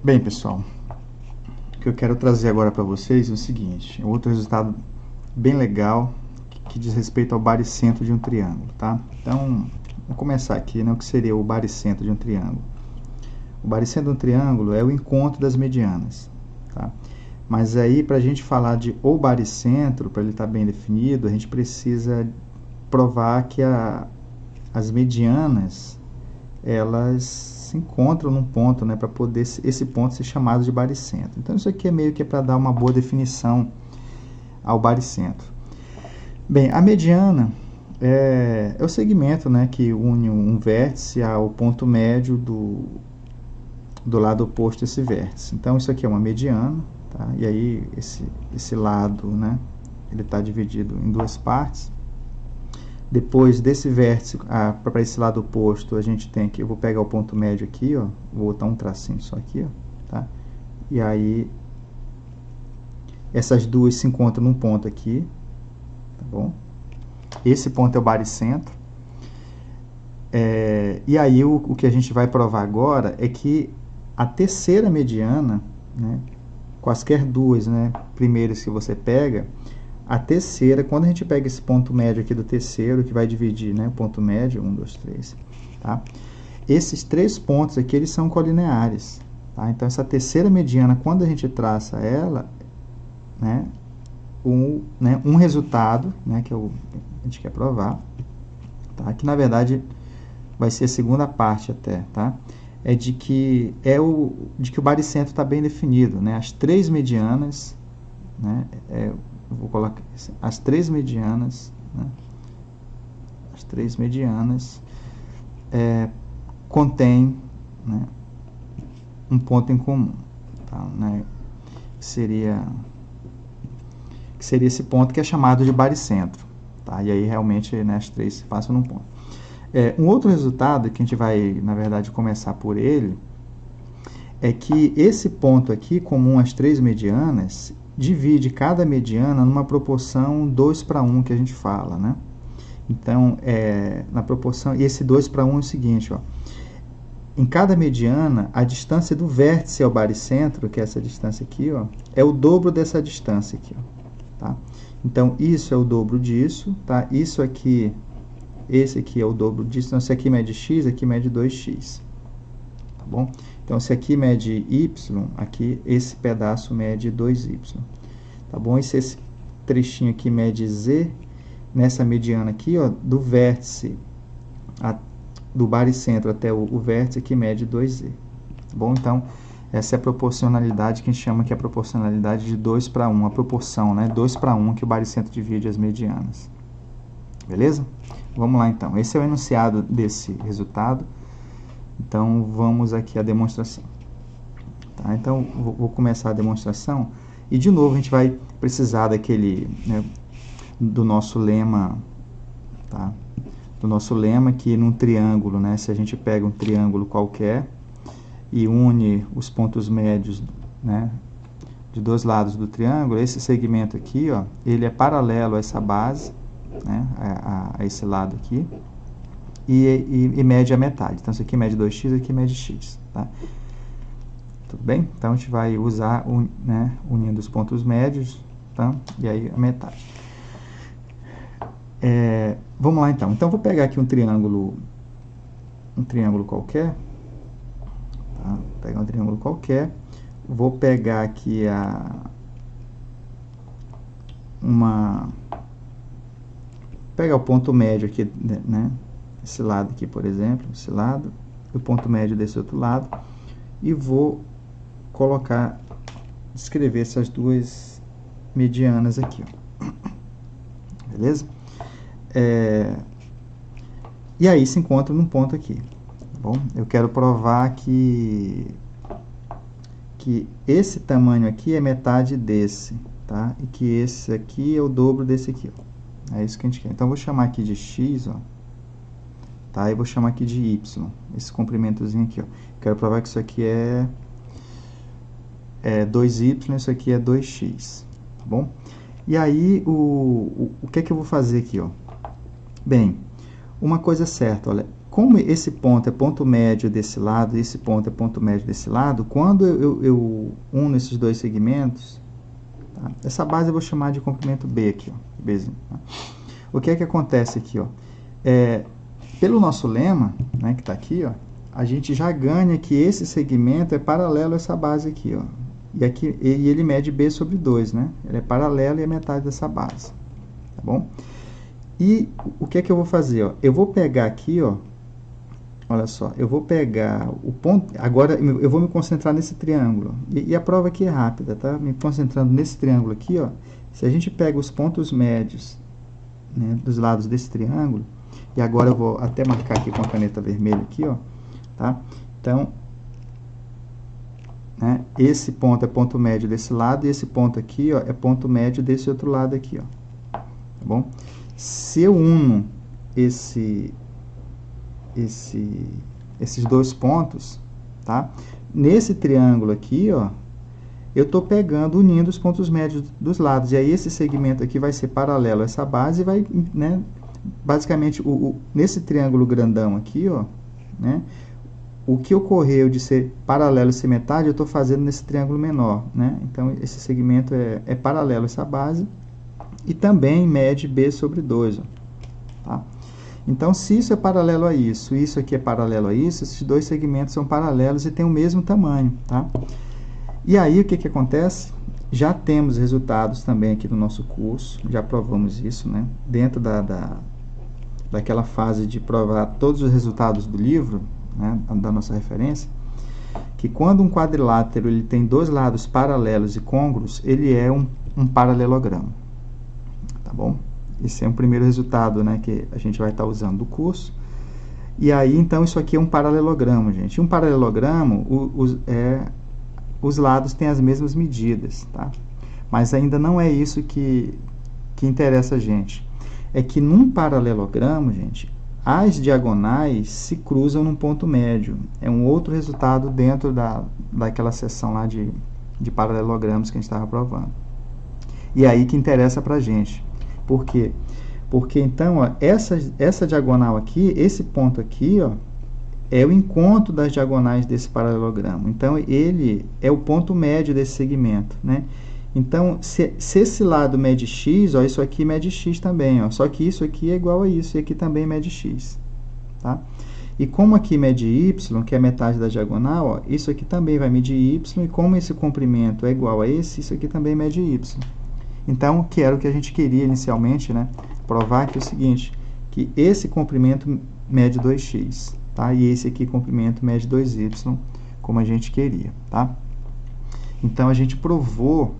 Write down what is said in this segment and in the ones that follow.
Bem, pessoal, o que eu quero trazer agora para vocês é o seguinte, outro resultado bem legal que diz respeito ao baricentro de um triângulo, tá? Então, vamos começar aqui, né, o que seria o baricentro de um triângulo. O baricentro de um triângulo é o encontro das medianas, tá? Mas aí, para a gente falar de o baricentro, para ele estar bem definido, a gente precisa provar que as medianas, elas se encontram num ponto, né, para poder esse ponto ser chamado de baricentro. Então, isso aqui é meio que para dar uma boa definição ao baricentro. Bem, a mediana é o segmento, né, que une um vértice ao ponto médio do lado oposto a esse vértice. Então, isso aqui é uma mediana, tá? E aí, esse lado, né, ele está dividido em duas partes. Depois desse vértice, para esse lado oposto, a gente tem que, eu vou pegar o ponto médio aqui, ó, vou botar um tracinho só aqui, ó, tá? E aí, essas duas se encontram num ponto aqui, tá bom? Esse ponto é o baricentro. E aí, o que a gente vai provar agora é que a terceira mediana, né, quaisquer duas, né, primeiras que você pega, a terceira, quando a gente pega esse ponto médio aqui do terceiro, que vai dividir, né, o ponto médio, 1, 2, 3, tá? Esses três pontos aqui, eles são colineares, tá? Então, essa terceira mediana, quando a gente traça ela, né, um resultado, né, que a gente quer provar, tá? Que, na verdade, vai ser a segunda parte até, tá? É de que o baricentro está bem definido, né? As três medianas, né, vou colocar assim, as três medianas, né? As três medianas contêm, né, um ponto em comum, tá? Né? Que seria esse ponto que é chamado de baricentro, tá? E aí realmente, né, as três se passam num ponto. Um outro resultado que a gente vai, na verdade, começar por ele é que esse ponto aqui, comum às três medianas, divide cada mediana numa proporção 2:1 que a gente fala, né? Então, na proporção, e esse 2:1 é o seguinte, ó, em cada mediana, a distância do vértice ao baricentro, que é essa distância aqui, ó, é o dobro dessa distância aqui, ó, tá? Então, isso é o dobro disso, tá? Isso aqui, esse aqui é o dobro disso, então, se aqui mede x, aqui mede 2x, tá bom? Então, se aqui mede y, aqui esse pedaço mede 2y, tá bom? E se esse trechinho aqui mede z, nessa mediana aqui, ó, do vértice, do baricentro até o vértice aqui mede 2z, tá bom? Então, essa é a proporcionalidade que a gente chama que é a proporcionalidade de 2:1, a proporção, né, 2:1 que o baricentro divide as medianas. Beleza? Vamos lá, então. Esse é o enunciado desse resultado. Então, vamos aqui à demonstração. Tá? Então, vou começar a demonstração. E, de novo, a gente vai precisar daquele, né, do nosso lema, tá? Do nosso lema que num triângulo, né, se a gente pega um triângulo qualquer e une os pontos médios, né, de dois lados do triângulo, esse segmento aqui, ó, ele é paralelo a essa base, né, a esse lado aqui, e mede a metade. Então, isso aqui mede 2x, aqui mede x, tá? Tudo bem? Então, a gente vai usar, né, unindo os pontos médios, tá? E aí a metade. Vamos lá, então. Então, vou pegar aqui um triângulo qualquer, tá? Vou pegar um triângulo qualquer, vou pegar aqui pegar o ponto médio aqui, né? Esse lado aqui, por exemplo, esse lado, o ponto médio desse outro lado, e vou escrever essas duas medianas aqui, ó. Beleza? E aí se encontra num ponto aqui, tá bom? Eu quero provar que esse tamanho aqui é metade desse, tá? E que esse aqui é o dobro desse aqui, ó. É isso que a gente quer. Então, eu vou chamar aqui de x, ó, tá? E vou chamar aqui de y, esse comprimentozinho aqui, ó. Quero provar que isso aqui é 2y, isso aqui é 2x, tá bom? E aí, o que é que eu vou fazer aqui, ó? Bem, uma coisa é certa, olha, como esse ponto é ponto médio desse lado e esse ponto é ponto médio desse lado, quando eu uno esses dois segmentos, tá? Essa base eu vou chamar de comprimento B aqui, ó, Bzinho, tá? O que é que acontece aqui, ó? Pelo nosso lema, né, que está aqui, ó, a gente já ganha que esse segmento é paralelo a essa base aqui, ó. E ele mede B sobre 2, né? Ele é paralelo e é metade dessa base, tá bom? E o que é que eu vou fazer, ó? Eu vou pegar aqui, ó, olha só, eu vou pegar o ponto, agora eu vou me concentrar nesse triângulo, e a prova aqui é rápida, tá? Me concentrando nesse triângulo aqui, ó, se a gente pega os pontos médios, né, dos lados desse triângulo, e agora eu vou até marcar aqui com a caneta vermelha aqui, ó, tá? Então, né, esse ponto é ponto médio desse lado, e esse ponto aqui, ó, é ponto médio desse outro lado aqui, ó, tá bom? Se eu uno esses dois pontos, tá? Nesse triângulo aqui, ó, eu estou pegando, unindo os pontos médios dos lados. E aí esse segmento aqui vai ser paralelo a essa base e vai, né, basicamente, nesse triângulo grandão aqui, ó, né, o que ocorreu de ser paralelo e ser metade, eu estou fazendo nesse triângulo menor, né? Então, esse segmento é paralelo a essa base e também mede B sobre 2, ó, tá? Então, se isso é paralelo a isso e isso aqui é paralelo a isso, esses dois segmentos são paralelos e têm o mesmo tamanho, tá? E aí, o que que acontece? Já temos resultados também aqui do nosso curso, já provamos isso, né? Dentro daquela fase de provar todos os resultados do livro, né, da nossa referência, que quando um quadrilátero ele tem dois lados paralelos e côngruos, ele é um paralelogramo, tá bom? Esse é um primeiro resultado, né, que a gente vai estar usando do curso. E aí, então, isso aqui é um paralelogramo, gente. Um paralelogramo, os lados têm as mesmas medidas, tá? Mas ainda não é isso que interessa a gente. É que num paralelogramo, gente, as diagonais se cruzam num ponto médio. É um outro resultado dentro daquela seção lá de paralelogramos que a gente estava provando. E aí que interessa pra gente. Por quê? Porque, então, ó, essa diagonal aqui, esse ponto aqui, ó, é o encontro das diagonais desse paralelogramo. Então, ele é o ponto médio desse segmento, né? Então, se esse lado mede x, ó, isso aqui mede x também, ó, só que isso aqui é igual a isso, e aqui também mede x, tá? E como aqui mede y, que é metade da diagonal, ó, isso aqui também vai medir y, e como esse comprimento é igual a esse, isso aqui também mede y. Então, que era o que a gente queria inicialmente, né? Provar que é o seguinte, que esse comprimento mede 2x, tá? E esse aqui, comprimento, mede 2y, como a gente queria, tá? Então, a gente provou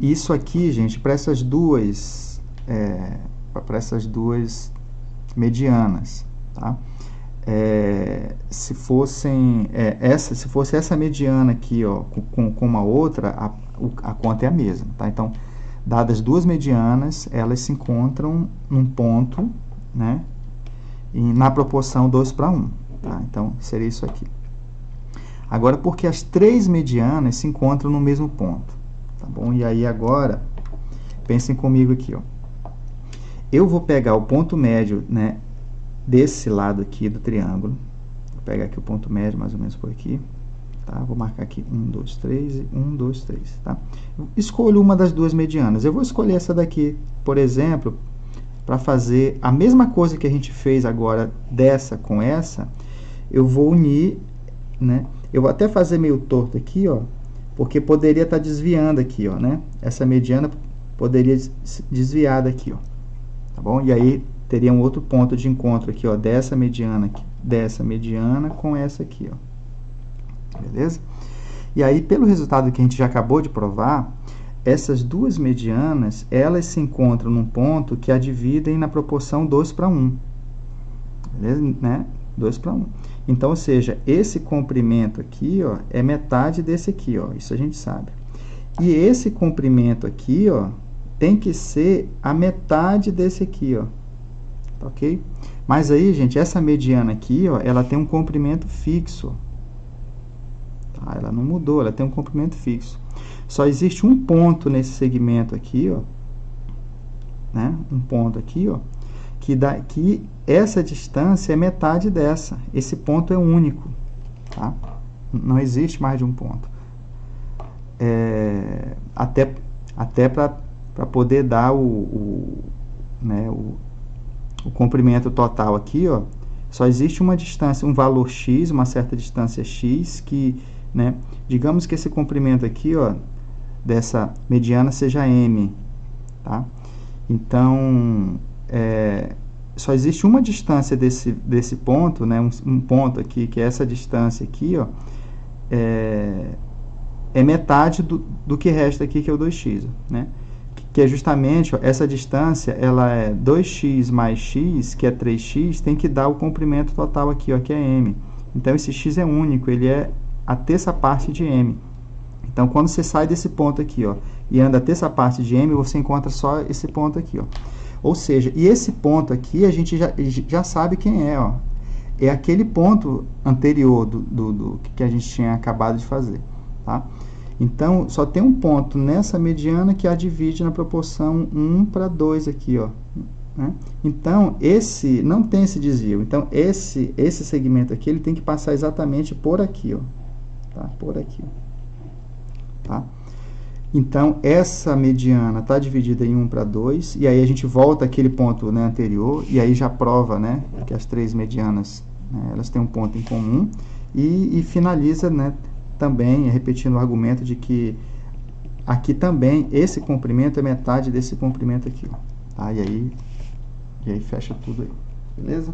isso aqui, gente, para essas duas medianas, tá? Se fosse essa mediana aqui, ó, com uma outra, a conta é a mesma, tá? Então, dadas duas medianas, elas se encontram num ponto, né, na proporção 2:1, tá? Então, seria isso aqui. Agora, porque as três medianas se encontram no mesmo ponto, tá bom? E aí, agora, pensem comigo aqui, ó. Eu vou pegar o ponto médio, né, desse lado aqui do triângulo. Vou pegar aqui o ponto médio, mais ou menos por aqui. Tá? Vou marcar aqui 1, 2, 3 e 1, 2, 3. Tá? Escolho uma das duas medianas. Eu vou escolher essa daqui, por exemplo, para fazer a mesma coisa que a gente fez agora dessa com essa. Eu vou unir, né? Eu vou até fazer meio torto aqui, ó, porque poderia estar desviando aqui, ó, né? Essa mediana poderia desviar daqui, ó. Tá bom? E aí teria um outro ponto de encontro aqui, ó, dessa mediana com essa aqui, ó. Beleza? E aí, pelo resultado que a gente já acabou de provar, essas duas medianas, elas se encontram num ponto que a dividem na proporção 2:1. Beleza? Né? 2:1. Então, ou seja, esse comprimento aqui, ó, é metade desse aqui, ó. Isso a gente sabe. E esse comprimento aqui, ó, tem que ser a metade desse aqui, ó. Tá ok? Mas aí, gente, essa mediana aqui, ó, ela tem um comprimento fixo. Tá? Ela não mudou, ela tem um comprimento fixo. Só existe um ponto nesse segmento aqui, ó, né? Um ponto aqui, ó, que essa distância é metade dessa. Esse ponto é único, tá? Não existe mais de um ponto. Até para poder dar o comprimento total aqui, ó, só existe uma distância, um valor x, uma certa distância x, que, né, digamos que esse comprimento aqui, ó, dessa mediana seja m, tá? Então, só existe uma distância desse ponto, né, um ponto aqui, que é essa distância aqui, ó, é metade do que resta aqui, que é o 2x, né? Que é justamente, ó, essa distância, ela é 2x mais x, que é 3x, tem que dar o comprimento total aqui, ó, que é m. Então, esse x é único, ele é a terça parte de m. Então, quando você sai desse ponto aqui, ó, e anda a terça parte de m, você encontra só esse ponto aqui, ó. Ou seja, e esse ponto aqui, a gente já sabe quem é, ó. É aquele ponto anterior do que a gente tinha acabado de fazer, tá? Então, só tem um ponto nessa mediana que a divide na proporção 1 para 2 aqui, ó, né? Então, esse não tem esse desvio. Então, esse segmento aqui, ele tem que passar exatamente por aqui, ó, tá? Por aqui, tá? Então, essa mediana está dividida em 1 para 2, e aí a gente volta àquele ponto, né, anterior, e aí já prova, né, que as três medianas, né, elas têm um ponto em comum, e finaliza, né, também repetindo o argumento de que aqui também esse comprimento é metade desse comprimento aqui, ó, tá? E aí fecha tudo aí, beleza?